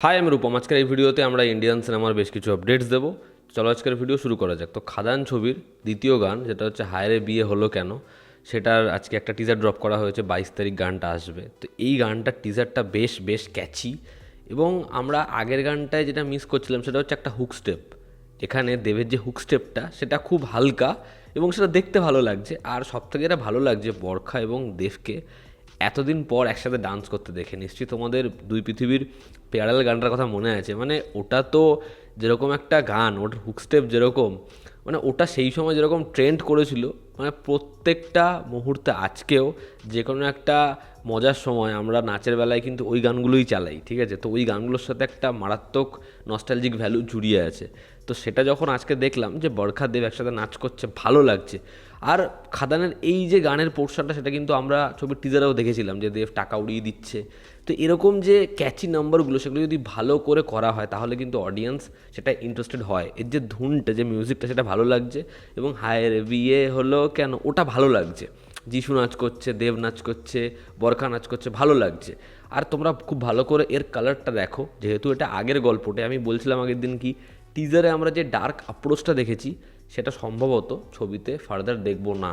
High, আমি রূপম। আজকের এই ভিডিওতে আমরা ইন্ডিয়ান সিনেমার বেশ কিছু আপডেটস দেবো। চলো আজকের ভিডিও শুরু করা যাক। তো খাদান ছবির দ্বিতীয় গান, যেটা হচ্ছে হায়রে বিয়ে হলো কেন, সেটার আজকে একটা টিজার ড্রপ করা হয়েছে। 22 তারিখ গানটা আসবে। তো এই গানটার টিজারটা বেশ বেশ ক্যাচি, এবং আমরা আগের গানটায় যেটা মিস করছিলাম সেটা হচ্ছে একটা হুক স্টেপ। এখানে দেবের যে হুক স্টেপটা সেটা খুব হালকা এবং সেটা দেখতে ভালো লাগছে। আর সবথেকে যেটা ভালো লাগছে, বরখা এবং দেবকে এতদিন পর একসাথে ডান্স করতে দেখে। নিশ্চয়ই তোমাদের দুই পৃথিবীর প্যারালাল গানটার কথা মনে আছে। মানে ওটা তো যেরকম একটা গান, ওটার হুক স্টেপ যেরকম, মানে ওটা সেই সময় যেরকম ট্রেন্ড করেছিল, মানে প্রত্যেকটা মুহূর্তে আজকেও যে কোনো একটা মজার সময় আমরা নাচের বেলায় কিন্তু ওই গানগুলোই চালাই, ঠিক আছে? তো ওই গানগুলোর সাথে একটা মারাত্মক নস্টালজিক ভ্যালু জুড়িয়ে আছে। তো সেটা যখন আজকে দেখলাম যে বরখা দেব একসাথে নাচ করছে, ভালো লাগছে। আর খাদানের এই যে গানের পোর্শনটা, সেটা কিন্তু আমরা ছবির টিজারেও দেখেছিলাম যে দেব টাকা উড়িয়ে দিচ্ছে। তো এরকম যে ক্যাচি নাম্বারগুলো, সেগুলো যদি ভালো করে করা হয় তাহলে কিন্তু অডিয়েন্স সেটা ইন্টারেস্টেড হয়। এর যে ধুনটা, যে মিউজিকটা, সেটা ভালো লাগছে। এবং হায়ের বিয়ে হলো কেন, ওটা ভালো লাগছে। যিশু নাচ করছে, দেব নাচ করছে, বরখা নাচ করছে, ভালো লাগছে। আর তোমরা খুব ভালো করে এর কালারটা দেখো, যেহেতু এটা আগের গল্পটা। আমি বলছিলাম আগের দিন কি, টিজারে আমরা যে ডার্ক অ্যাপ্রোচটা দেখেছি সেটা সম্ভবত ছবিতে ফার্দার দেখবো না,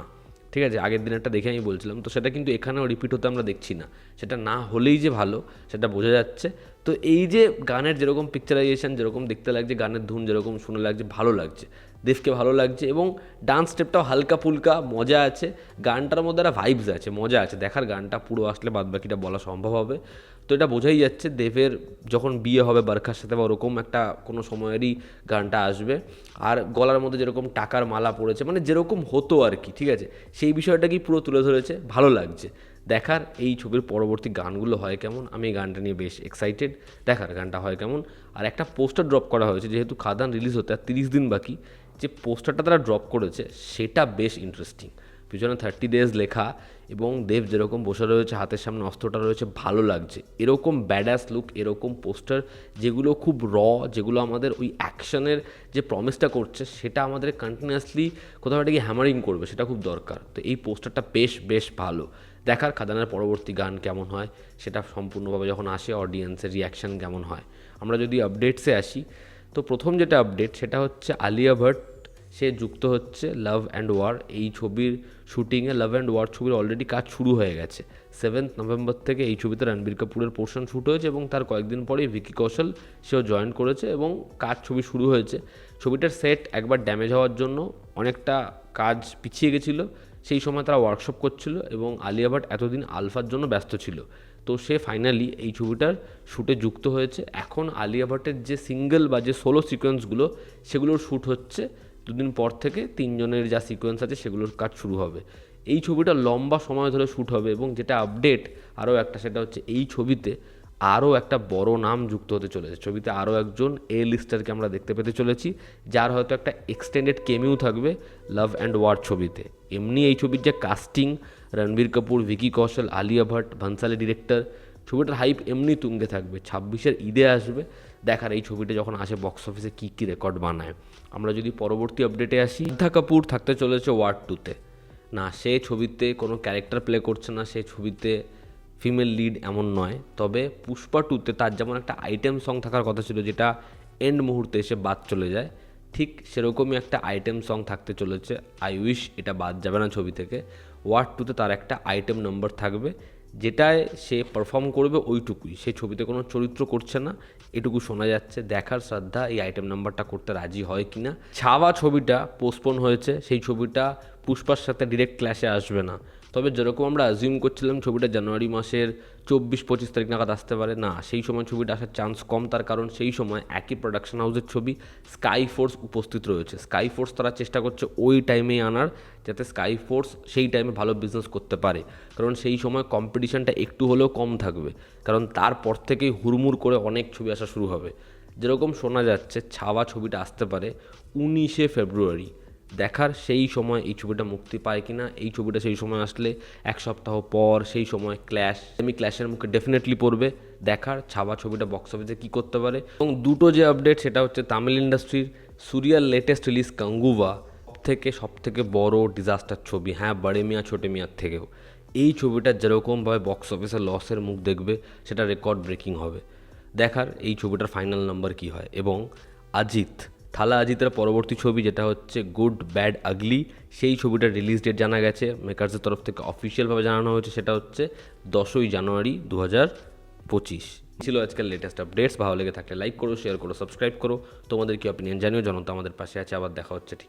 ঠিক আছে? আগের দিনেরটা দেখে আমি বলছিলাম। তো সেটা কিন্তু এখানেও রিপিট হতে আমরা দেখছি না। সেটা না হলেই যে ভালো, সেটা বোঝা যাচ্ছে। তো এই যে গানের যেরকম পিকচারাইজেশন, যেরকম দেখতে লাগছে, গানের ধুন যেরকম শুনে লাগছে, ভালো লাগছে, দেবকে ভালো লাগছে। এবং ডান্স স্টেপটাও হালকা ফুলকা, মজা আছে। গানটার মধ্যে একটা ভাইবস আছে, মজা আছে। দেখার গানটা পুরো আসলে বাদবাকিটা বলা সম্ভব হবে। তো এটা বোঝাই যাচ্ছে দেবের যখন বিয়ে হবে বারখার সাথে, বা ওরকম একটা কোনো সময়েরই গানটা আসবে। আর গলার মধ্যে যেরকম টাকার মালা পড়েছে, মানে যেরকম হতো আর কি, ঠিক আছে? সেই বিষয়টাকেই পুরো তুলে ধরেছে, ভালো লাগছে। দেখার এই ছবির পরবর্তী গানগুলো হয় কেমন, আমি এই গানটা নিয়ে বেশ এক্সাইটেড। দেখার গানটা হয় কেমন। আর একটা পোস্টার ড্রপ করা হয়েছে, যেহেতু খাদান রিলিজ হতে আর 30 দিন বাকি। যে পোস্টারটা তারা ড্রপ করেছে সেটা বেশ ইন্টারেস্টিং। পিছনে 30 days লেখা, এবং দেব যেরকম বসে রয়েছে, হাতের সামনে অস্ত্রটা রয়েছে, ভালো লাগছে। এরকম ব্যাডাস লুক, এরকম পোস্টার যেগুলো খুব যেগুলো আমাদের ওই অ্যাকশনের যে প্রমিসটা করছে, সেটা আমাদের কন্টিনিউয়াসলি কোথাও একটা গিয়ে হ্যামারিং করবে, সেটা খুব দরকার। তো এই পোস্টারটা বেশ বেশ ভালো। দেখার খাদানের পরবর্তী গান কেমন হয়, সেটা সম্পূর্ণভাবে যখন আসে অডিয়েন্সের রিয়াকশান কেমন হয়। আমরা যদি আপডেটসে আসি, তো প্রথম যেটা আপডেট সেটা হচ্ছে আলিয়া ভাট, সে যুক্ত হচ্ছে লাভ অ্যান্ড ওয়ার এই ছবির শুটিংয়ে। লাভ অ্যান্ড ওয়ার ছবির অলরেডি কাজ শুরু হয়ে গেছে। 7 নভেম্বর থেকে এই ছবিতে রণবীর কাপুরের পোর্শন শ্যুট হয়েছে, এবং তার কয়েকদিন পরেই ভিকি কৌশল সেও জয়েন করেছে, এবং ছবি শুরু হয়েছে। ছবিটার সেট একবার ড্যামেজ হওয়ার জন্য অনেকটা কাজ পিছিয়ে গেছিলো। সেই সময় তারা ওয়ার্কশপ করছিল, এবং আলিয়া ভাট এতদিন আলফার জন্য ব্যস্ত ছিল। তো সে ফাইনালি এই ছবিটার শ্যুটে যুক্ত হয়েছে। এখন আলিয়া ভাটের যে সিঙ্গেল বা যে সোলো সিকোয়েন্সগুলো, সেগুলোর শ্যুট হচ্ছে। দুদিন পর থেকে তিনজনের যা সিকোয়েন্স আছে সেগুলোর কাজ শুরু হবে। এই ছবিটা লম্বা সময় ধরে শ্যুট হবে, এবং যেটা আপডেট আরও একটা, সেটা হচ্ছে এই ছবিতে আরও একটা বড় নাম যুক্ত হতে চলেছে। ছবিতে আরও একজন লিস্টারকে আমরা দেখতে পেতে চলেছি, যার হয়তো একটা এক্সটেন্ডেড কেমিউ থাকবে লাভ অ্যান্ড ওয়ার ছবিতে। এমনি এই ছবির যে কাস্টিং, রণবীর কাপুর, ভিকি কৌশল, আলিয়া ভাট, ভানসালি ডিরেক্টর, ছবিটার হাইপ এমনি তুঙ্গে থাকবে। 26-এর ঈদে আসবে। দেখার এই ছবিটা যখন আসে বক্স অফিসে কী কী রেকর্ড বানায়। আমরা যদি পরবর্তী আপডেটে আসি, শ্রদ্ধা কাপুর থাকতে চলেছে ওয়ার 2-তে। না, সে ছবিতে কোনো ক্যারেক্টার প্লে করছে না, সে ছবিতে ফিমেল লিড এমন নয়। তবে পুষ্পা 2-তে তার যেমন একটা আইটেম সং থাকার কথা ছিল, যেটা এন্ড মুহূর্তে এসে বাদ চলে যায়, ঠিক সেরকমই একটা আইটেম সং থাকতে চলেছে। আই উইশ এটা বাদ যাবে না ছবি থেকে। ওয়ার 2-তে তার একটা আইটেম নাম্বার থাকবে, যেটায় সে পারফর্ম করবে ওইটুকুই। সে ছবিতে কোনো চরিত্র করছে না, এটুকু শোনা যাচ্ছে। দেখার শ্রদ্ধা এই আইটেম নাম্বারটা করতে রাজি হয় কি না। ছাওয়া ছবিটা পোস্টপোন হয়েছে, সেই ছবিটা পুষ্পার সাথে ডিরেক্ট ক্ল্যাশে আসবে না। তবে যেরকম আমরা অ্যাজিউম করছিলাম ছবিটা জানুয়ারি মাসের 24-25 তারিখ নাগাদ আসতে পারে, না, সেই সময় ছবিটা আসার চান্স কম। তার কারণ সেই সময় একই প্রোডাকশন হাউসের ছবি স্কাই ফোর্স উপস্থিত রয়েছে। স্কাই ফোর্স তারা চেষ্টা করছে ওই টাইমেই আনার, যাতে স্কাই ফোর্স সেই টাইমে ভালো বিজনেস করতে পারে। কারণ সেই সময় কম্পিটিশনটা একটু হলেও কম থাকবে, কারণ তারপর থেকেই হুড়মুড় করে অনেক ছবি আসা শুরু হবে। যেরকম শোনা যাচ্ছে ছাওয়া ছবিটা আসতে পারে 19 ফেব্রুয়ারি। দেখার সেই সময় এই ছবিটা মুক্তি পায় কিনা। এই ছবিটা সেই সময় আসলে এক সপ্তাহ পর, সেই সময় ক্ল্যাশের মুখে ডেফিনেটলি পড়বে। দেখার ছাওয়া ছবিটা বক্স অফিসে কী করতে পারে। এবং দুটো যে আপডেট, সেটা হচ্ছে তামিল ইন্ডাস্ট্রির সুরিয়ার লেটেস্ট রিলিজ কাঙ্গুভা সব থেকে বড় ডিজাস্টার ছবি, হ্যাঁ, বড়ে মিয়াঁ ছোটে মিয়াঁর থেকেও। এই ছবিটা যেরকমভাবে বক্স অফিসে লসের মুখ দেখবে, সেটা রেকর্ড ব্রেকিং হবে। দেখার এই ছবিটার ফাইনাল নাম্বার কি হয়। এবং অজিত, থালা অজিতের পরবর্তী ছবি যেটা হচ্ছে গুড ব্যাড আগলি, সেই ছবিটার রিলিজ ডেট জানা গেছে, মেকার্সের তরফ থেকে অফিসিয়ালভাবে জানানো হয়েছে, সেটা হচ্ছে 10ই জানুয়ারি 2025। ছিল আজকের লেটেস্ট আপডেটস। ভালো লেগে থাকলে লাইক করো, শেয়ার করো, সাবস্ক্রাইব করো। তোমাদের কি অপিনিয়ন জানিও, জনতা আমাদের পাশে আছে। আবার দেখা হচ্ছে ঠিক